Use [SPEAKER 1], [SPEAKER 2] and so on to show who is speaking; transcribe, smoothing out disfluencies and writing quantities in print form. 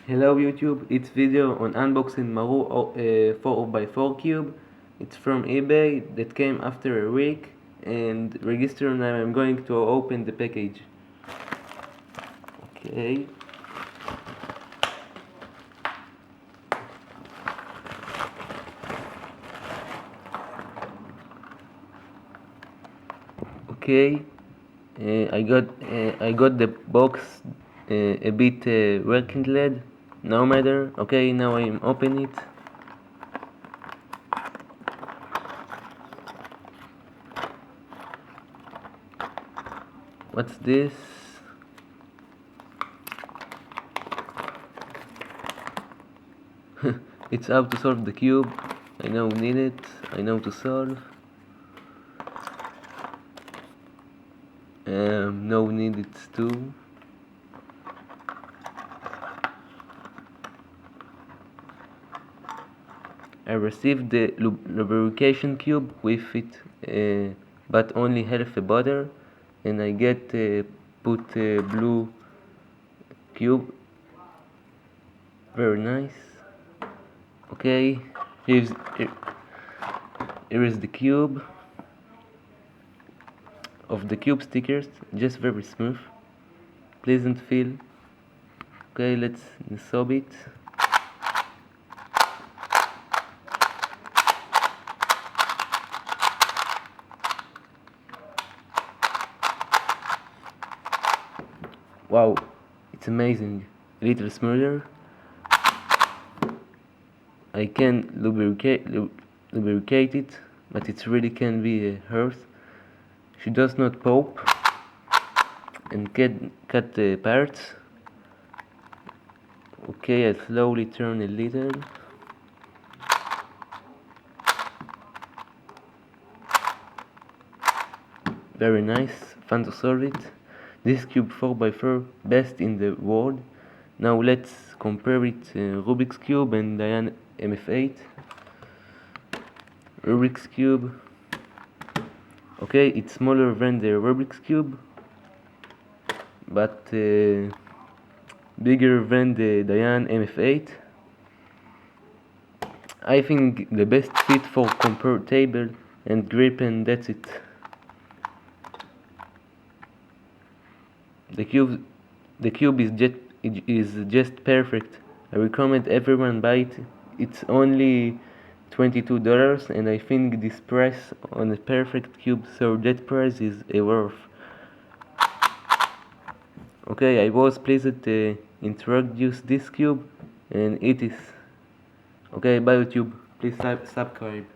[SPEAKER 1] Hello YouTube, it's video on unboxing Maru 4x4 cube. It's from eBay that came after a week, and register now I'm going to open the package. Okay. Okay. I got the box a bit rekindled. No matter. Okay, now I'm opening it. What's this? It's how to solve the cube. I now need it. I know to solve. No need it too. I received the lubrication cube with it, but only half a bottle, and I get put blue cube. Very nice. Okay, here is the cube of the cube stickers, just very smooth, pleasant feel. Okay, let's sob it. Wow, it's amazing. A little smoother. I can lubricate it, but it really can be hurt. She does not pop and cut the parts. Okay, I slowly turn a little. Very nice, fun to solve it. This cube 4x4 best in the world. Now let's compare it Rubik's Cube and Diane MF8. Rubik's Cube. Okay, it's smaller than the Rubik's Cube, but bigger than the Diane MF8. I think the best fit for comfortable and grip, and that's it. The cube is just perfect. I recommend everyone buy it. It's only $22, and I think this price on a perfect cube, so that price is a worth. Okay, I was pleased to introduce this cube, and it is. Okay, bye YouTube. Please subscribe.